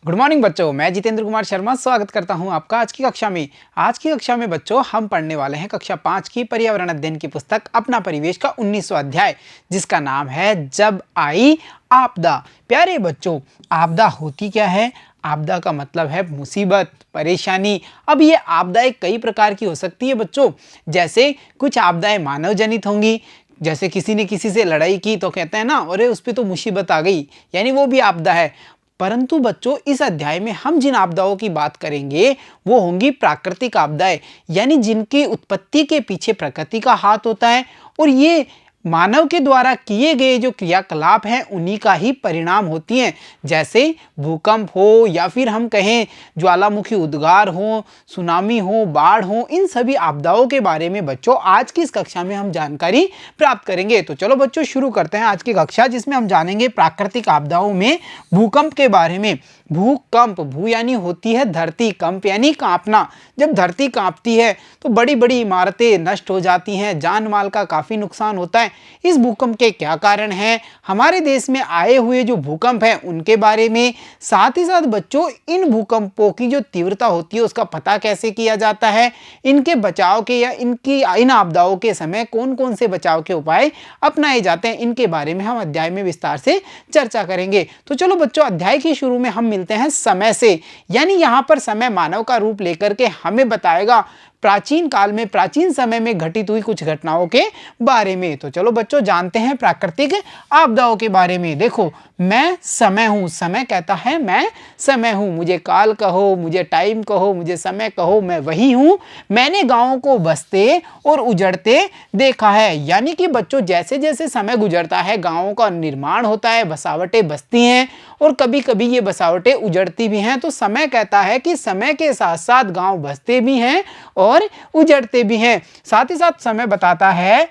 Good morning बच्चों, मैं जितेंद्र कुमार शर्मा स्वागत करता हूं आपका आज की कक्षा में। आज की कक्षा में बच्चों हम पढ़ने वाले हैं कक्षा 5 की पर्यावरण अध्ययन की पुस्तक अपना परिवेश का 19वां अध्याय, जिसका नाम है जब आई आपदा। प्यारे बच्चों, आपदा होती क्या है? आपदा का मतलब है मुसीबत, परेशानी। अब ये आपदाएं कई प्रकार की हो सकती है बच्चों। जैसे कुछ आपदाएं मानव जनित होंगी, जैसे किसी ने किसी से लड़ाई की तो कहते हैं ना, अरे उस पर तो मुसीबत आ गई, यानी वो भी आपदा है। परंतु बच्चों, इस अध्याय में हम जिन आपदाओं की बात करेंगे वो होंगी प्राकृतिक आपदाएं, यानी जिनकी उत्पत्ति के पीछे प्रकृति का हाथ होता है और ये मानव के द्वारा किए गए जो क्रियाकलाप हैं उन्हीं का ही परिणाम होती हैं। जैसे भूकंप हो या फिर हम कहें ज्वालामुखी उद्गार हो, सुनामी हो, बाढ़ हो, इन सभी आपदाओं के बारे में बच्चों आज की इस कक्षा में हम जानकारी प्राप्त करेंगे। तो चलो बच्चों शुरू करते हैं आज की कक्षा, जिसमें हम जानेंगे प्राकृतिक आपदाओं में भूकंप के बारे में। भूकंप, भू यानी होती है धरती, कंप यानी कांपना। जब धरती कांपती है तो बड़ी बड़ी इमारतें नष्ट हो जाती हैं, जान माल का काफ़ी नुकसान होता है। इस भूकंप के क्या कारण हैं, हमारे देश में आए हुए जो भूकंप हैं उनके बारे में, साथ ही साथ बच्चों इन भूकंपों की जो तीव्रता होती है उसका पता कैसे किया जाता है, इनके बचाव के या इन आपदाओं के समय कौन कौन से बचाव के उपाय अपनाए जाते हैं, इनके बारे में हम अध्याय में विस्तार से चर्चा करेंगे। तो चलो बच्चों, अध्याय के शुरू में हम मिलते हैं समय से, यानी यहाँ पर समय मानव का रूप लेकर के हमें बताएगा प्राचीन काल में, प्राचीन समय में घटित हुई कुछ घटनाओं के बारे में। तो चलो बच्चों जानते हैं प्राकृतिक आपदाओं के बारे में। देखो, मैं समय हूँ, समय कहता है मैं समय हूँ। मुझे काल कहो, मुझे टाइम कहो, मुझे समय कहो, मैं वही हूँ। मैंने गाँवों को बसते और उजड़ते देखा है। यानी कि बच्चों जैसे जैसे समय गुजरता है गाँवों का निर्माण होता है, बसावटें बसती हैं और कभी कभी ये बसावटें उजड़ती भी हैं। तो समय कहता है कि समय के साथ साथ गाँव बसते भी हैं और उजड़ते भी हैं। साथ ही साथ समय बताता है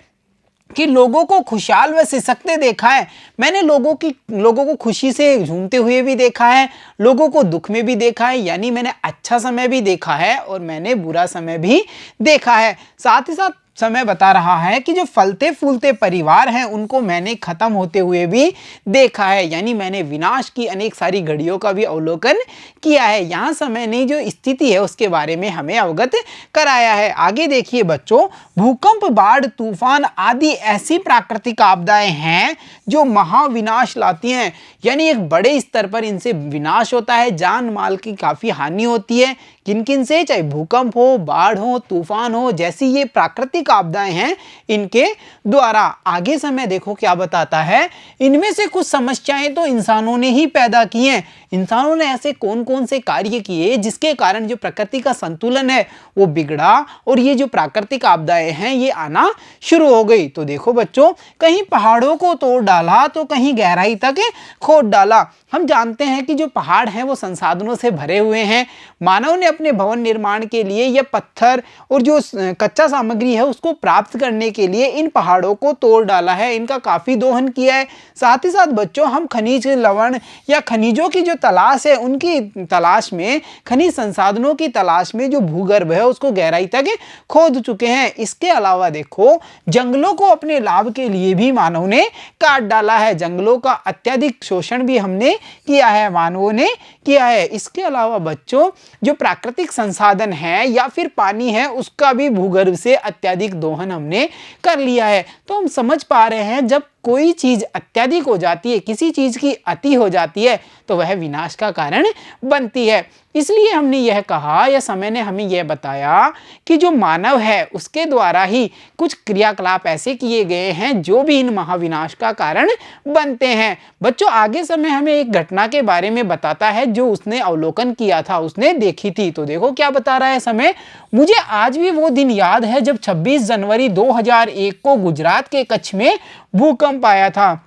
कि लोगों को खुशहाल व सिसकते देखा है। मैंने लोगों को खुशी से झूमते हुए भी देखा है, लोगों को दुख में भी देखा है, यानी मैंने अच्छा समय भी देखा है और मैंने बुरा समय भी देखा है। साथ ही साथ समय बता रहा है कि जो फलते फूलते परिवार हैं उनको मैंने खत्म होते हुए भी देखा है, यानी मैंने विनाश की अनेक सारी घड़ियों का भी अवलोकन किया है। यहाँ समय ने जो स्थिति है उसके बारे में हमें अवगत कराया है। आगे देखिए बच्चों, भूकंप, बाढ़, तूफान आदि ऐसी प्राकृतिक आपदाएं हैं जो महाविनाश लाती हैं, यानी एक बड़े स्तर पर इनसे विनाश होता है, जान माल की काफ़ी हानि होती है। किन किन से? चाहे भूकंप हो, बाढ़ हो, तूफान हो, जैसी ये प्राकृतिक आपदाएं हैं इनके द्वारा। आगे समय देखो क्या बताता है, इनमें से कुछ समस्याएं तो इंसानों ने ही पैदा की हैं। इंसानों ने ऐसे कौन कौन से कार्य किए जिसके कारण जो प्रकृति का संतुलन है वो बिगड़ा और ये जो प्राकृतिक आपदाएं हैं ये आना शुरू हो गई। तो देखो बच्चों, कहीं पहाड़ों को तोड़ डाला तो कहीं गहराई तक खोद डाला। हम जानते हैं कि जो पहाड़ हैं वो संसाधनों से भरे हुए हैं। मानव ने अपने भवन निर्माण के लिए या पत्थर और जो कच्चा सामग्री है उसको प्राप्त करने के लिए इन पहाड़ों को तोड़ डाला है, इनका काफ़ी दोहन किया है। साथ ही साथ बच्चों हम खनिज लवण या खनिजों की जो तलाश है उनकी तलाश में, खनिज संसाधनों की तलाश में जो भूगर्भ है उसको गहराई तक खोद चुके हैं। इसके अलावा देखो, जंगलों को अपने लाभ के लिए भी मानव ने काट डाला है। जंगलों का अत्यधिक शोषण भी हमने किया है, मानवों ने किया है। इसके अलावा बच्चों जो प्राकृतिक संसाधन है या फिर पानी है उसका भी भूगर्भ से अत्यधिक दोहन हमने कर लिया है। तो हम समझ पा रहे हैं जब कोई चीज अत्यधिक हो जाती है, किसी चीज की अति हो जाती है तो वह विनाश का कारण बनती है। इसलिए हमने यह कहा या समय ने हमें यह बताया कि जो मानव है उसके द्वारा ही कुछ क्रियाकलाप ऐसे किए गए हैं जो भी इन महाविनाश का कारण बनते हैं। बच्चों आगे समय हमें एक घटना के बारे में बताता है जो उसने अवलोकन किया था, उसने देखी थी। तो देखो क्या बता रहा है समय, मुझे आज भी वो दिन याद है जब 26 जनवरी 2001 को गुजरात के कच्छ में भूकंप आया था।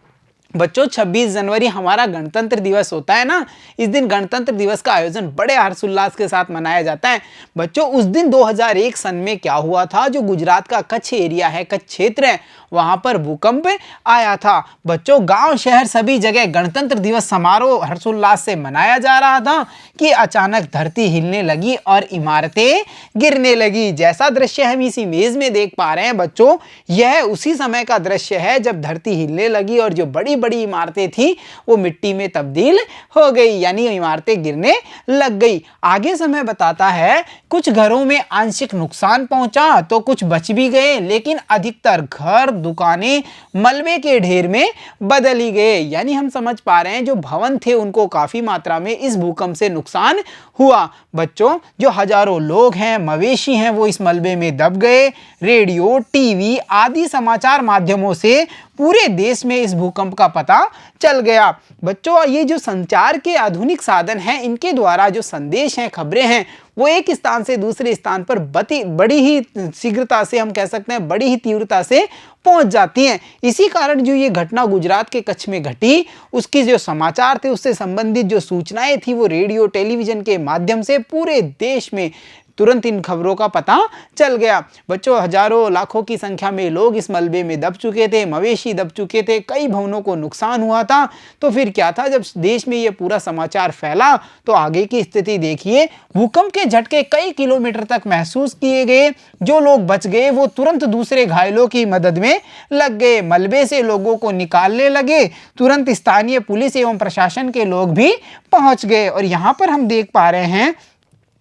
बच्चों 26 जनवरी हमारा गणतंत्र दिवस होता है ना, इस दिन गणतंत्र दिवस का आयोजन बड़े हर्षोल्लास के साथ मनाया जाता है। बच्चों उस दिन 2001 सन में क्या हुआ था, जो गुजरात का कच्छ एरिया है, कच्छ क्षेत्र है, वहां पर भूकंप आया था। बच्चों गांव शहर सभी जगह गणतंत्र दिवस समारोह हर्षोल्लास से मनाया जा रहा था कि अचानक धरती हिलने लगी और इमारतें गिरने लगी। जैसा दृश्य हम इस इमेज में देख पा रहे हैं बच्चों, यह उसी समय का दृश्य है जब धरती हिलने लगी और जो बड़ी बड़ी इमारतें थी वो मिट्टी में तब्दील हो गई, यानी इमारतें गिरने लग गई। आगे समय बताता है कुछ घरों में आंशिक नुकसान पहुंचा तो कुछ बच भी गए, लेकिन अधिकतर घर दुकानें मलबे के ढेर में बदल ही गए। यानी हम समझ पा रहे हैं जो भवन थे उनको काफी मात्रा में इस भूकंप से नुकसान हुआ। बच्चों, जो हजारों लोग हैं, मवेशी हैं, वो इस मलबे में दब गए। रेडियो, टीवी आदि समाचार माध्यमों से पूरे देश में इस भूकंप का पता चल गया। बच्चों, ये जो संचार के आधुनिक साधन हैं, इनके द्वारा जो संदेश हैं, खबरें हैं, वो एक स्थान से दूसरे स्थान पर बड़ी ही शीघ्रता से, हम कह सकते हैं बड़ी ही तीव्रता से पहुंच जाती हैं। इसी कारण जो ये घटना गुजरात के कच्छ में घटी, उसकी जो समाचार थे, उससे संबंधित जो सूचनाएं थी, वो रेडियो टेलीविजन के माध्यम से पूरे देश में तुरंत इन खबरों का पता चल गया। बच्चों, हजारों लाखों की संख्या में लोग इस मलबे में दब चुके थे, मवेशी दब चुके थे, कई भवनों को नुकसान हुआ था। तो फिर क्या था, जब देश में ये पूरा समाचार फैला तो आगे की स्थिति देखिए। भूकंप के झटके कई किलोमीटर तक महसूस किए गए। जो लोग बच गए वो तुरंत दूसरे घायलों की मदद में लग गए, मलबे से लोगों को निकालने लगे। तुरंत स्थानीय पुलिस एवं प्रशासन के लोग भी पहुंच गए। और यहाँ पर हम देख पा रहे हैं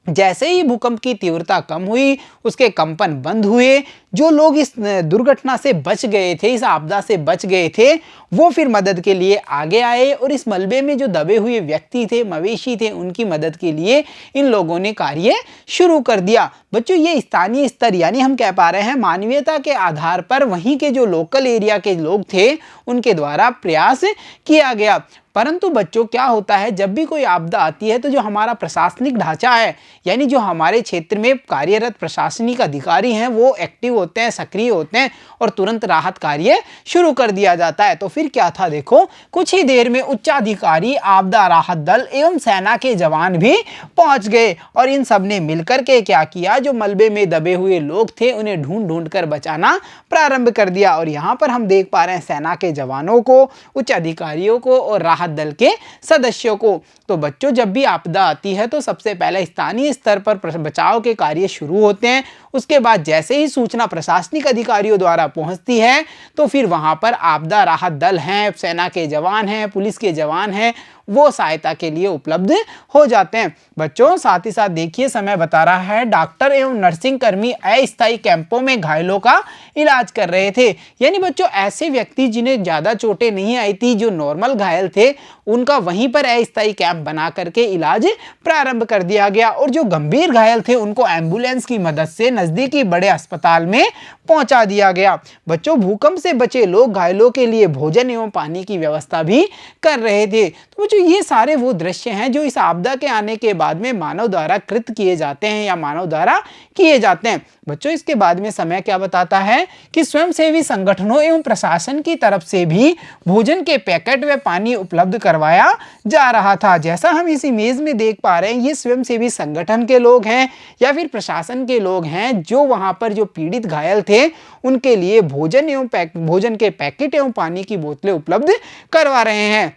जैसे ही भूकंप की तीव्रता कम हुई, उसके कंपन बंद हुए, जो लोग इस दुर्घटना से बच गए थे, इस आपदा से बच गए थे, वो फिर मदद के लिए आगे आए और इस मलबे में जो दबे हुए व्यक्ति थे, मवेशी थे, उनकी मदद के लिए इन लोगों ने कार्य शुरू कर दिया। बच्चों, ये स्थानीय स्तर यानी हम कह पा रहे हैं मानवीयता के आधार पर वहीं के जो लोकल एरिया के लोग थे उनके द्वारा प्रयास किया गया। परंतु बच्चों, क्या होता है जब भी कोई आपदा आती है तो जो हमारा प्रशासनिक ढांचा है, यानी जो हमारे क्षेत्र में कार्यरत प्रशासनिक अधिकारी हैं, वो एक्टिव होते हैं, सक्रिय होते हैं और तुरंत राहत कार्य शुरू कर दिया जाता है। तो फिर क्या था, देखो कुछ ही देर में उच्चाधिकारी, आपदा राहत दल एवं सेना के जवान भी पहुंच गए और इन सब ने मिलकर के क्या किया, जो मलबे में दबे हुए लोग थे उन्हें ढूंढ ढूंढ कर बचाना प्रारंभ कर दिया। और यहाँ पर हम देख पा रहे हैं सेना के जवानों को, उच्च अधिकारियों को और राहत दल के सदस्यों को। तो बच्चों, जब भी आपदा आती है तो सबसे पहले स्थानीय स्तर पर बचाव के कार्य शुरू होते हैं। उसके बाद जैसे ही सूचना प्रशासनिक अधिकारियों द्वारा पहुंचती है तो फिर वहां पर आपदा राहत दल हैं, सेना के जवान हैं, पुलिस के जवान हैं, वो सहायता के लिए उपलब्ध हो जाते हैं। बच्चों, साथ ही साथ देखिए समय बता रहा है डॉक्टर एवं नर्सिंग कर्मी अस्थायी कैंपों में घायलों का इलाज कर रहे थे। यानी बच्चों, ऐसे व्यक्ति जिन्हें ज्यादा चोटें नहीं आई थी, जो नॉर्मल घायल थे, उनका वहीं पर अस्थायी कैंप बना करके इलाज प्रारंभ कर दिया गया और जो गंभीर घायल थे उनको एम्बुलेंस की मदद से नजदीकी बड़े अस्पताल में पहुंचा दिया गया। बच्चों, भूकंप से बचे लोग घायलों के लिए भोजन एवं पानी की व्यवस्था भी कर रहे थे। तो बच्चों, ये सारे वो दृश्य हैं जो इस आपदा के आने के बाद में मानव द्वारा कृत किए जाते हैं या मानव द्वारा किए जाते हैं। बच्चों, इसके बाद में समय क्या बताता है कि स्वयंसेवी संगठनों एवं प्रशासन की तरफ से भी भोजन के पैकेट व पानी उपलब्ध करवाया जा रहा था। जैसा हम इस इमेज में देख पा रहे हैं, ये स्वयंसेवी संगठन के लोग हैं या फिर प्रशासन के लोग हैं जो वहां पर जो पीड़ित घायल थे उनके लिए भोजन के पैकेट एवं पानी की बोतलें उपलब्ध करवा रहे हैं।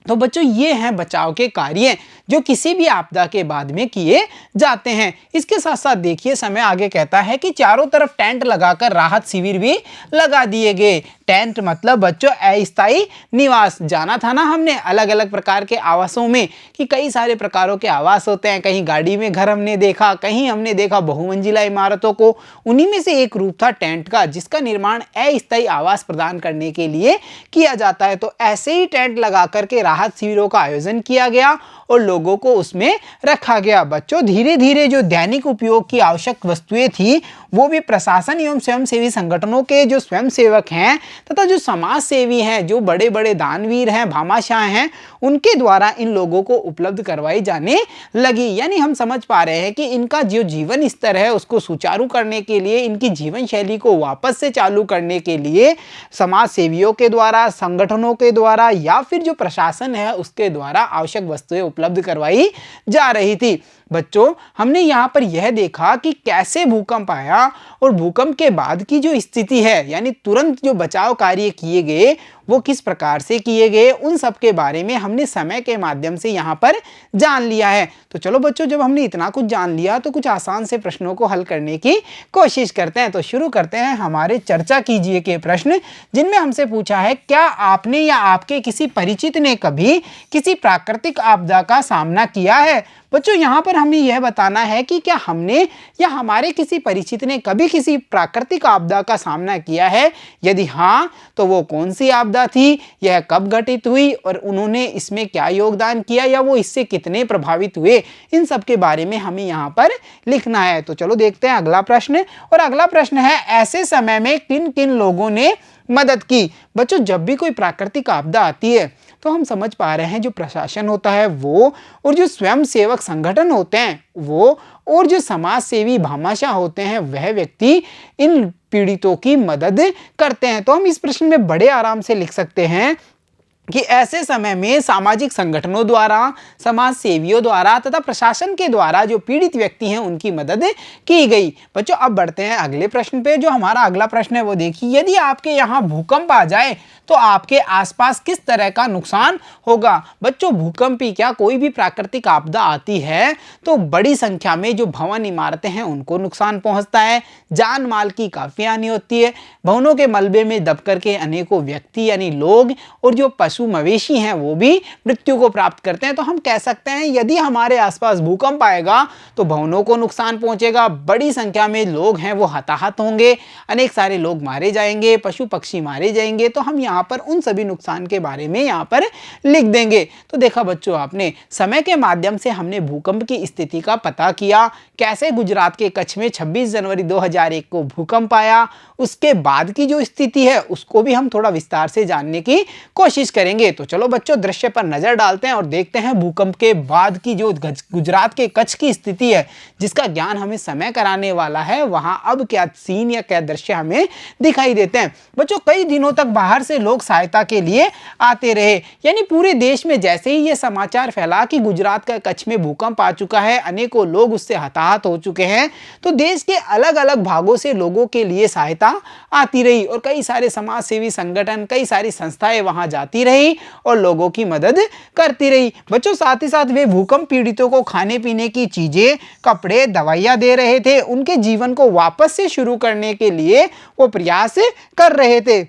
तो बच्चों, ये हैं बचाव के कार्य जो किसी भी आपदा के बाद में किए जाते हैं। इसके साथ साथ देखिए समय आगे कहता है कि चारों तरफ टेंट लगाकर राहत शिविर भी लगा दिए गए। टेंट मतलब बच्चों अस्थायी निवास। जाना था ना हमने अलग अलग प्रकार के आवासों में कि कई सारे प्रकारों के आवास होते हैं। कहीं गाड़ी में घर हमने देखा, कहीं हमने देखा बहुमंजिला इमारतों को। उन्हीं में से एक रूप था टेंट का, जिसका निर्माण अस्थायी आवास प्रदान करने के लिए किया जाता है। तो ऐसे ही टेंट लगा करके राहत शिविरों का आयोजन किया गया और लोगों को उसमें रखा गया। बच्चों, धीरे धीरे जो दैनिक उपयोग की आवश्यक वस्तुएं थी वो भी प्रशासन एवं स्वयंसेवी संगठनों के जो स्वयंसेवक हैं तथा जो समाज सेवी हैं, जो बड़े बड़े दानवीर हैं, भामाशाह हैं, उनके द्वारा इन लोगों को उपलब्ध करवाई जाने लगी। यानी हम समझ पा रहे हैं कि इनका जो जीवन स्तर है उसको सुचारू करने के लिए, इनकी जीवन शैली को वापस से चालू करने के लिए समाज सेवियों के द्वारा, संगठनों के द्वारा या फिर जो प्रशासन है उसके द्वारा आवश्यक वस्तुएं उपलब्ध करवाई जा रही थी। बच्चों, हमने यहाँ पर यह देखा कि कैसे भूकंप आया और भूकंप के बाद की जो स्थिति है, यानी तुरंत जो बचाव कार्य किए गए वो किस प्रकार से किए गए, उन सब के बारे में हमने समय के माध्यम से यहाँ पर जान लिया है। तो चलो बच्चों, जब हमने इतना कुछ जान लिया तो कुछ आसान से प्रश्नों को हल करने की कोशिश करते हैं। तो शुरू करते हैं हमारे चर्चा कीजिए के प्रश्न, जिनमें हमसे पूछा है, क्या आपने या आपके किसी परिचित ने कभी किसी प्राकृतिक आपदा का सामना किया है? बच्चों, यहाँ पर हमें यह बताना है कि क्या हमने या हमारे किसी परिचित ने कभी किसी प्राकृतिक आपदा का सामना किया है। यदि हाँ, तो वो कौन सी आपदा थी, यह कब घटित हुई और उन्होंने इसमें क्या योगदान किया या वो इससे कितने प्रभावित हुए, इन सब के बारे में हमें यहाँ पर लिखना है। तो चलो देखते हैं अगला प्रश्न। और अगला प्रश्न है, ऐसे समय में किन किन लोगों ने मदद की? बच्चों, जब भी कोई प्राकृतिक आपदा आती है तो हम समझ पा रहे हैं जो प्रशासन होता है वो, और जो स्वयं सेवक संगठन होते हैं वो, और जो समाज सेवी भामाशाह होते हैं वह व्यक्ति इन पीड़ितों की मदद करते हैं। तो हम इस प्रश्न में बड़े आराम से लिख सकते हैं कि ऐसे समय में सामाजिक संगठनों द्वारा, समाज सेवियों द्वारा तथा प्रशासन के द्वारा जो पीड़ित व्यक्ति हैं उनकी मदद की गई। बच्चों, अब बढ़ते हैं अगले प्रश्न पे। जो हमारा अगला प्रश्न है वो देखिए, यदि आपके यहाँ भूकंप आ जाए तो आपके आसपास किस तरह का नुकसान होगा? बच्चों, भूकंप ही क्या, कोई भी प्राकृतिक आपदा आती है तो बड़ी संख्या में जो भवन इमारतें हैं उनको नुकसान पहुंचता है, जान माल की काफी हानि होती है, भवनों के मलबे में दब करके अनेकों व्यक्ति यानी लोग और जो पशु मवेशी हैं वो भी मृत्यु को प्राप्त करते हैं। तो हम कह सकते हैं यदि हमारे आसपास भूकंप आएगा तो भवनों को नुकसान पहुंचेगा, बड़ी संख्या में लोग हैं वो हताहत होंगे, अनेक सारे लोग मारे जाएंगे, पशु पक्षी मारे जाएंगे। तो हम यहाँ पर उन सभी नुकसान के बारे में यहाँ पर लिख देंगे। तो देखा बच्चों, आपने समय के माध्यम से हमने भूकंप की स्थिति का पता किया, कैसे गुजरात के कच्छ में 26 जनवरी 2001 को भूकंप आया, उसके बाद की जो स्थिति है उसको भी हम थोड़ा विस्तार से जानने की कोशिश करेंगे। तो चलो बच्चों, दृश्य पर नजर डालते हैं और देखते हैं भूकंप के बाद की जो गुजरात के कच्छ की स्थिति है, जिसका ज्ञान हमें समय कराने वाला है, वहां अब क्या सीन या क्या दृश्य हमें दिखाई देते हैं। बच्चों, कई दिनों तक बाहर से लोग सहायता के लिए आते रहे, यानी पूरे देश में जैसे ही ये समाचार फैला कि गुजरात का कच्छ में भूकंप आ चुका है, अनेकों लोग उससे हताहत हो चुके हैं, तो देश के अलग अलग भागों से लोगों के लिए सहायता आती रही और कई सारे समाज सेवी संगठन, कई सारी संस्थाएं वहां जाती रही और लोगों की मदद करती रही। बच्चों, साथ ही साथ वे भूकंप पीड़ितों को खाने पीने की चीजें, कपड़े, दवाइयां दे रहे थे, उनके जीवन को वापस से शुरू करने के लिए वो प्रयास कर रहे थे।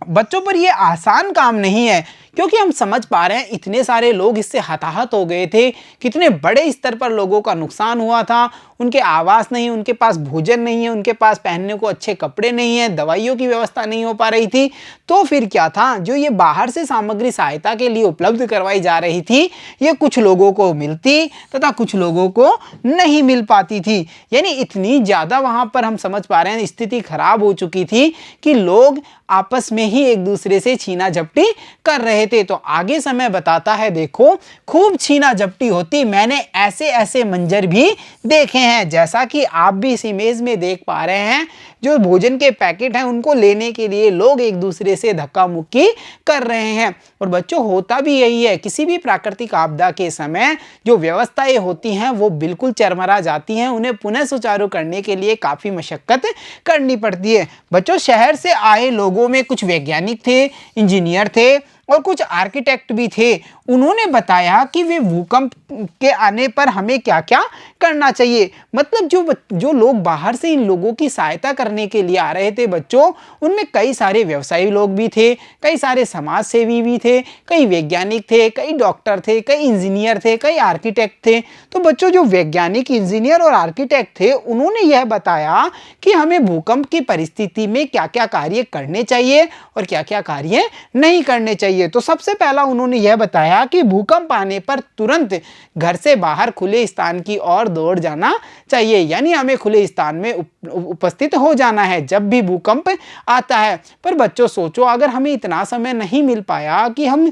बच्चों, पर यह आसान काम नहीं है, क्योंकि हम समझ पा रहे हैं इतने सारे लोग इससे हताहत हो गए थे, कितने बड़े स्तर पर लोगों का नुकसान हुआ था, उनके आवास नहीं, उनके पास भोजन नहीं है, उनके पास पहनने को अच्छे कपड़े नहीं है, दवाइयों की व्यवस्था नहीं हो पा रही थी। तो फिर क्या था, जो ये बाहर से सामग्री सहायता के लिए उपलब्ध करवाई जा रही थी, ये कुछ लोगों को मिलती तथा कुछ लोगों को नहीं मिल पाती थी। यानी इतनी ज़्यादा वहाँ पर हम समझ पा रहे हैं स्थिति खराब हो चुकी थी कि लोग आपस में ही एक दूसरे से छीना झपटी कर रहे थे। तो आगे समय बताता है, देखो खूब छीना झपटी होती, मैंने ऐसे ऐसे मंजर भी देखे हैं, जैसा कि आप भी इस इमेज में देख पा रहे हैं। जो भोजन के पैकेट हैं उनको लेने के लिए लोग एक दूसरे से धक्का मुक्की कर रहे हैं। और बच्चों, होता भी यही है, किसी भी प्राकृतिक आपदा के समय जो व्यवस्थाएं होती हैं वो बिल्कुल चरमरा जाती हैं, उन्हें पुनः सुचारू करने के लिए काफ़ी मशक्कत करनी पड़ती है। बच्चों, शहर से आए लोगों में कुछ वैज्ञानिक थे, इंजीनियर थे और कुछ आर्किटेक्ट भी थे। उन्होंने बताया कि वे भूकंप के आने पर हमें क्या क्या करना चाहिए। मतलब जो लोग बाहर से इन लोगों की सहायता करने के लिए आ रहे थे बच्चों, उनमें कई सारे व्यवसायी लोग भी थे, कई सारे समाज सेवी भी थे, कई वैज्ञानिक थे, कई डॉक्टर थे, कई इंजीनियर थे, कई आर्किटेक्ट थे। तो बच्चों, जो वैज्ञानिक, इंजीनियर और आर्किटेक्ट थे, उन्होंने यह बताया कि हमें भूकंप की परिस्थिति में क्या क्या कार्य करने चाहिए और क्या क्या कार्य नहीं करने चाहिए। तो सबसे पहला उन्होंने यह बताया कि भूकंप आने पर तुरंत घर से बाहर खुले स्थान की ओर दौड़ जाना चाहिए, यानी हमें खुले स्थान में उपस्थित हो जाना है जब भी भूकंप आता है। पर बच्चों सोचो, अगर हमें इतना समय नहीं मिल पाया कि हम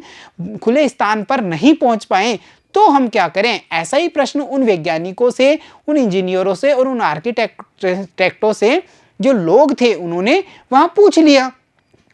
खुले स्थान पर नहीं पहुंच पाए तो हम क्या करें? ऐसा ही प्रश्न उन वैज्ञानिकों से, उन इंजीनियरों से और उन आर्किटेक्टों से जो लोग थे उन्होंने वहां पूछ लिया।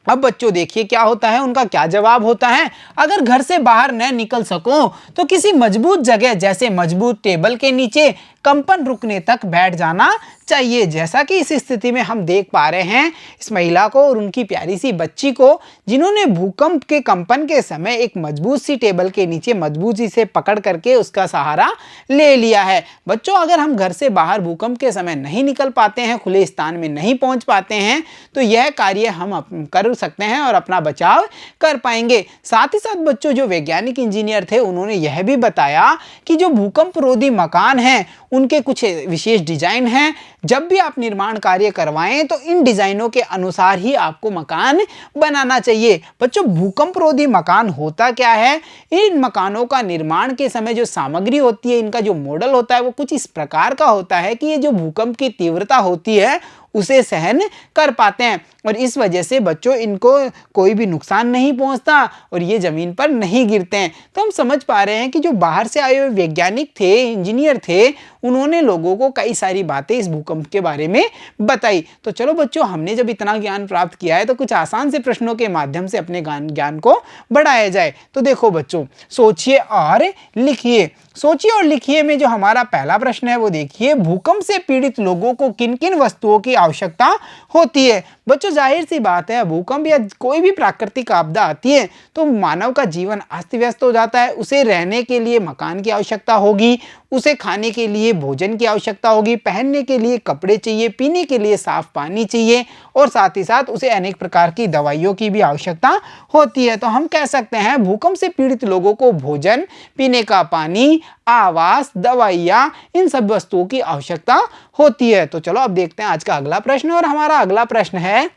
अब बच्चों देखिए क्या होता है, उनका क्या जवाब होता है। अगर घर से बाहर न निकल सको तो किसी मजबूत जगह जैसे मजबूत टेबल के नीचे कंपन रुकने तक बैठ जाना चाहिए। जैसा कि इस स्थिति में हम देख पा रहे हैं इस महिला को और उनकी प्यारी सी बच्ची को, जिन्होंने भूकंप के कंपन के समय एक मजबूत सी टेबल के नीचे मजबूती से पकड़ करके उसका सहारा ले लिया है। बच्चों अगर हम घर से बाहर भूकंप के समय नहीं निकल पाते हैं, खुले स्थान में नहीं पहुंच पाते हैं, तो यह कार्य हम कर सकते हैं और अपना बचाव कर पाएंगे। साथ ही साथ बच्चों जो वैज्ञानिक इंजीनियर थे उन्होंने यह भी बताया कि जो भूकंप रोधी मकान हैं उनके कुछ विशेष डिजाइन हैं। जब भी आप निर्माण कार्य करवाएं तो इन डिजाइनों के अनुसार ही आपको मकान बनाना चाहिए। बच्चों भूकंप रोधी मकान होता क्या है, इन मकानों का निर्माण के समय जो सामग्री होती है, इनका जो मॉडल होता है वो कुछ इस प्रकार का होता है कि ये जो भूकंप की तीव्रता होती है उसे सहन कर पाते हैं और इस वजह से बच्चों इनको कोई भी नुकसान नहीं पहुंचता और ये जमीन पर नहीं गिरते हैं। तो हम समझ पा रहे हैं कि जो बाहर से आए हुए वैज्ञानिक थे, इंजीनियर थे, उन्होंने लोगों को कई सारी बातें इस भूकंप के बारे में बताई। तो चलो बच्चों, हमने जब इतना ज्ञान प्राप्त किया है तो कुछ आसान से प्रश्नों के माध्यम से अपने ज्ञान को बढ़ाया जाए। तो देखो बच्चों, सोचिए और लिखिए। सोचिए और लिखिए में जो हमारा पहला प्रश्न है वो देखिए, भूकंप से पीड़ित लोगों को किन किन वस्तुओं की आवश्यकता होती है। बच्चों जाहिर सी बात है, भूकंप या कोई भी प्राकृतिक आपदा आती है तो मानव का जीवन अस्त व्यस्त हो जाता है। उसे रहने के लिए मकान की आवश्यकता होगी, उसे खाने के लिए भोजन की आवश्यकता होगी, पहनने के लिए कपड़े चाहिए, पीने के लिए साफ पानी चाहिए और साथ ही साथ उसे अनेक प्रकार की दवाइयों की भी आवश्यकता होती है। तो हम कह सकते हैं भूकंप से पीड़ित लोगों को भोजन, पीने का पानी, आवास, दवाइयाँ, इन सब वस्तुओं की आवश्यकता होती है। तो चलो अब देखते हैं आज का अगला प्रश्न और हमारा अगला प्रश्न है,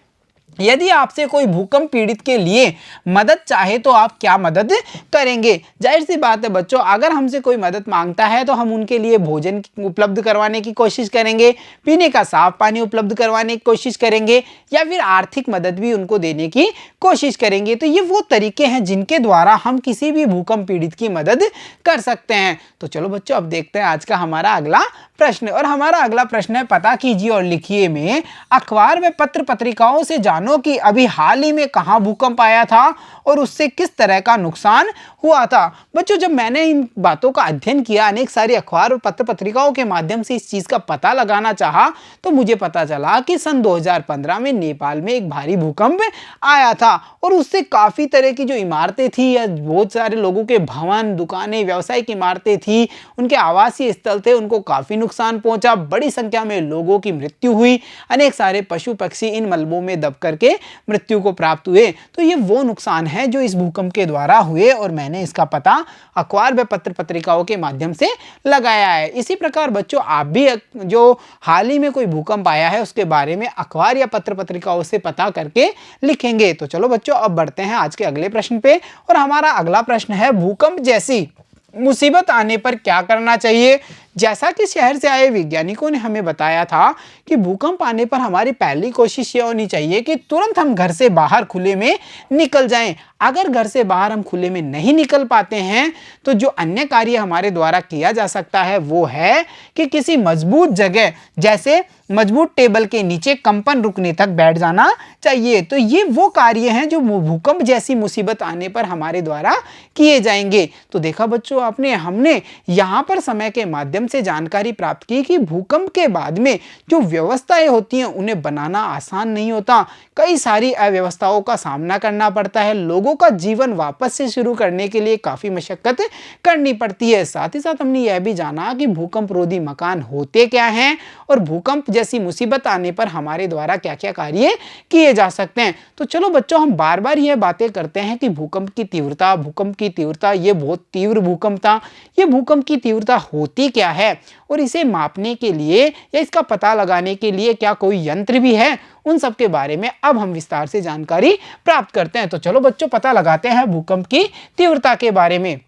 यदि आपसे कोई भूकंप पीड़ित के लिए मदद चाहे तो आप क्या मदद करेंगे। जाहिर सी बात है बच्चों, अगर हमसे कोई मदद मांगता है तो हम उनके लिए भोजन उपलब्ध करवाने की कोशिश करेंगे, पीने का साफ पानी उपलब्ध करवाने की कोशिश करेंगे या फिर आर्थिक मदद भी उनको देने की कोशिश करेंगे। तो ये वो तरीके हैं जिनके द्वारा हम किसी भी भूकंप पीड़ित की मदद कर सकते हैं। तो चलो बच्चों अब देखते हैं आज का हमारा अगला प्रश्न और हमारा अगला प्रश्न है, पता कीजिए और लिखिए में अखबार व पत्र पत्रिकाओं से जानो कि अभी हाल ही में कहां भूकंप आया था और उससे किस तरह का नुकसान हुआ था। बच्चों जब मैंने इन बातों का अध्ययन किया, अनेक सारे अखबार और पत्र पत्रिकाओं के माध्यम से इस चीज का पता लगाना चाहा, तो मुझे पता चला कि सन 2015 में नेपाल में एक भारी भूकंप आया था और उससे काफी तरह की जो इमारतें थी या बहुत सारे लोगों के भवन, दुकानें, व्यावसायिक इमारतें थी, उनके आवासीय स्थल थे, उनको काफी नुकसान पहुंचा। बड़ी संख्या में लोगों की मृत्यु हुई, अनेक सारे पशु पक्षी इन मलबों में दब करके मृत्यु को प्राप्त हुए। तो ये वो नुकसान है जो इस भूकंप के द्वारा हुए और मैंने इसका पता अखबार व पत्र पत्रिकाओं के माध्यम से लगाया है। इसी प्रकार बच्चों आप भी जो हाल ही में कोई भूकंप आया है उसके बारे में अखबार या पत्र पत्रिकाओं से पता करके लिखेंगे। तो चलो बच्चों अब बढ़ते हैं आज के अगले प्रश्न पे और हमारा अगला प्रश्न है, भूकंप जैसी मुसीबत आने पर क्या करना चाहिए। जैसा कि शहर से आए वैज्ञानिकों ने हमें बताया था कि भूकंप आने पर हमारी पहली कोशिश ये होनी चाहिए कि तुरंत हम घर से बाहर खुले में निकल जाएं। अगर घर से बाहर हम खुले में नहीं निकल पाते हैं तो जो अन्य कार्य हमारे द्वारा किया जा सकता है वो है कि किसी मजबूत जगह जैसे मजबूत टेबल के नीचे कंपन रुकने तक बैठ जाना चाहिए। तो ये वो कार्य हैं जो भूकंप जैसी मुसीबत आने पर हमारे द्वारा किए जाएंगे। तो देखा बच्चों आपने, हमने यहाँ पर समय के माध्यम से जानकारी प्राप्त की कि भूकंप के बाद में जो व्यवस्थाएं होती हैं उन्हें बनाना आसान नहीं होता, कई सारी अव्यवस्थाओं का सामना करना पड़ता है, लोगों का जीवन वापस से शुरू करने के लिए काफी मशक्कत करनी पड़ती है। साथ ही साथ हमने यह भी जाना कि भूकंप रोधी मकान होते क्या हैं और भूकंप जैसी मुसीबत आने पर हमारे द्वारा क्या क्या कार्य किए जा सकते हैं। तो चलो बच्चों हम बार बार यह बातें करते हैं कि भूकंप की तीव्रता, ये बहुत तीव्र भूकंप था। ये भूकंप की तीव्रता होती क्या है और इसे मापने के लिए या इसका पता लगाने के लिए क्या कोई यंत्र भी है, उन सब के बारे में अब हम विस्तार से जानकारी प्राप्त करते हैं। तो चलो बच्चों पता लगाते हैं भूकंप की तीव्रता के बारे में।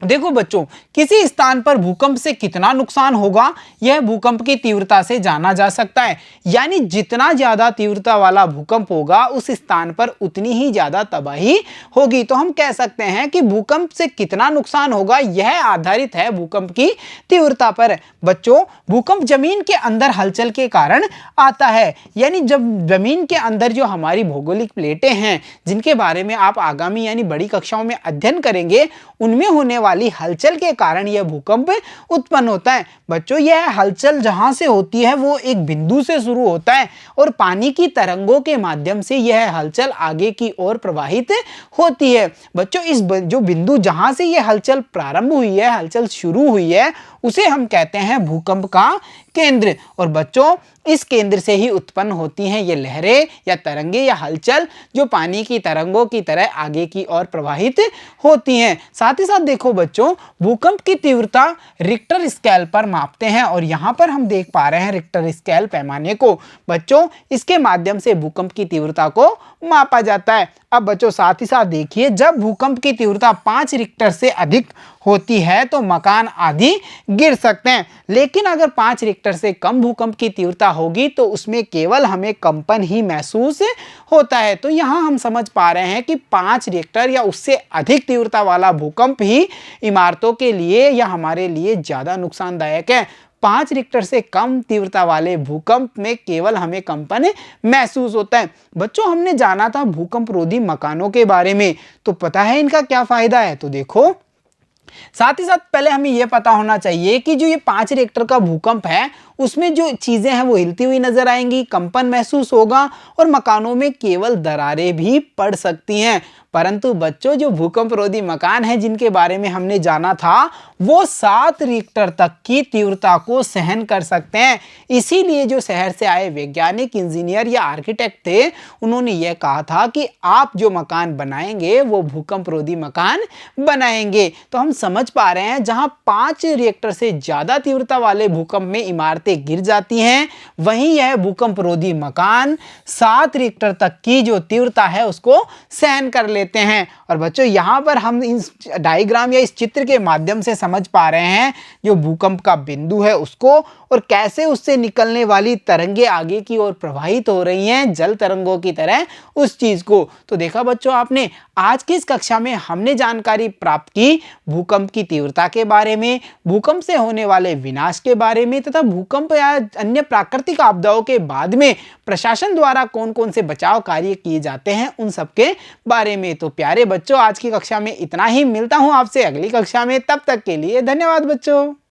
देखो बच्चों, किसी स्थान पर भूकंप से कितना नुकसान होगा यह भूकंप की तीव्रता से जाना जा सकता है। यानी जितना ज्यादा तीव्रता वाला भूकंप होगा उस स्थान पर उतनी ही ज्यादा तबाही होगी। तो हम कह सकते हैं कि भूकंप से कितना नुकसान होगा यह आधारित है भूकंप की तीव्रता पर। बच्चों, भूकंप जमीन के अंदर हलचल के कारण आता है। यानी जब जमीन के अंदर जो हमारी भौगोलिक प्लेटें हैं जिनके बारे में आप आगामी यानी बड़ी कक्षाओं में अध्ययन करेंगे, उनमें होने वाली हलचल के कारण यह भूकंप उत्पन्न होता है। बच्चों, यह हलचल जहां से होती है वो एक बिंदु से शुरू होता है और पानी की तरंगों के माध्यम से यह हलचल आगे की ओर प्रवाहित होती है। बच्चों, इस जो बिंदु जहां से यह हलचल प्रारंभ हुई है, हलचल शुरू हुई है, उसे हम कहते हैं भूकंप का केंद्र। और बच्चों, इस केंद्र से ही उत्पन्न होती हैं ये लहरें या तरंगे या हलचल जो पानी की तरंगों की तरह आगे की ओर प्रवाहित होती हैं। साथ ही साथ देखो बच्चों, भूकंप की तीव्रता रिक्टर स्केल पर मापते हैं और यहाँ पर हम देख पा रहे हैं रिक्टर स्केल पैमाने को। बच्चों, इसके माध्यम से भूकंप की तीव्रता को मापा जाता है। अब बच्चों साथ ही साथ देखिए, जब भूकंप की तीव्रता 5 रिक्टर से अधिक होती है तो मकान आदि गिर सकते हैं। लेकिन अगर 5 रिक्टर से कम भूकंप की तीव्रता होगी तो उसमें केवल हमें कंपन ही महसूस होता है। तो यहाँ हम समझ पा रहे हैं कि 5 रिक्टर या उससे अधिक तीव्रता वाला भूकंप ही इमारतों के लिए या हमारे लिए ज़्यादा नुकसानदायक है। 5 रिक्टर से कम तीव्रता वाले भूकंप में केवल हमें कंपन महसूस होता है। बच्चों, हमने जाना था भूकंप रोधी मकानों के बारे में, तो पता है इनका क्या फायदा है? तो देखो, साथ ही साथ पहले हमें यह पता होना चाहिए कि जो ये 5 रिक्टर का भूकंप है उसमें जो चीजें हैं वो हिलती हुई नजर आएंगी, कंपन महसूस होगा और मकानों में केवल दरारें भी पड़ सकती हैं। परंतु बच्चों, जो भूकंप रोधी मकान है जिनके बारे में हमने जाना था वो 7 रिक्टर तक की तीव्रता को सहन कर सकते हैं। इसीलिए जो शहर से आए वैज्ञानिक, इंजीनियर या आर्किटेक्ट थे, उन्होंने यह कहा था कि आप जो मकान बनाएंगे वो भूकंप रोधी मकान बनाएंगे। तो हम समझ पा रहे हैं, जहां 5 रिक्टर से ज्यादा तीव्रता वाले भूकंप में इमारतें गिर जाती हैं, वहीं यह भूकंप रोधी मकान 7 रिक्टर तक की जो तीव्रता है उसको सहन कर लेते हैं। और बच्चों, यहाँ पर हम इस डायग्राम या इस चित्र के माध्यम से समझ पा रहे हैं जो भूकंप का बिंदु है उसको, और कैसे उससे निकलने वाली तरंगे आगे की ओर प्रवाहित हो रही हैं जल तरंगों की तरह उस चीज को। तो देखा बच्चों आपने, आज की इस कक्षा में हमने जानकारी प्राप्त की भूकंप की तीव्रता के बारे में, भूकंप से होने वाले विनाश के बारे में, तथा भूकंप या अन्य प्राकृतिक आपदाओं के बाद में प्रशासन द्वारा कौन कौन से बचाव कार्य किए जाते हैं उन सब के बारे में। तो प्यारे बच्चों, आज की कक्षा में इतना ही। मिलता हूं आपसे अगली कक्षा में, तब तक के लिए धन्यवाद बच्चों।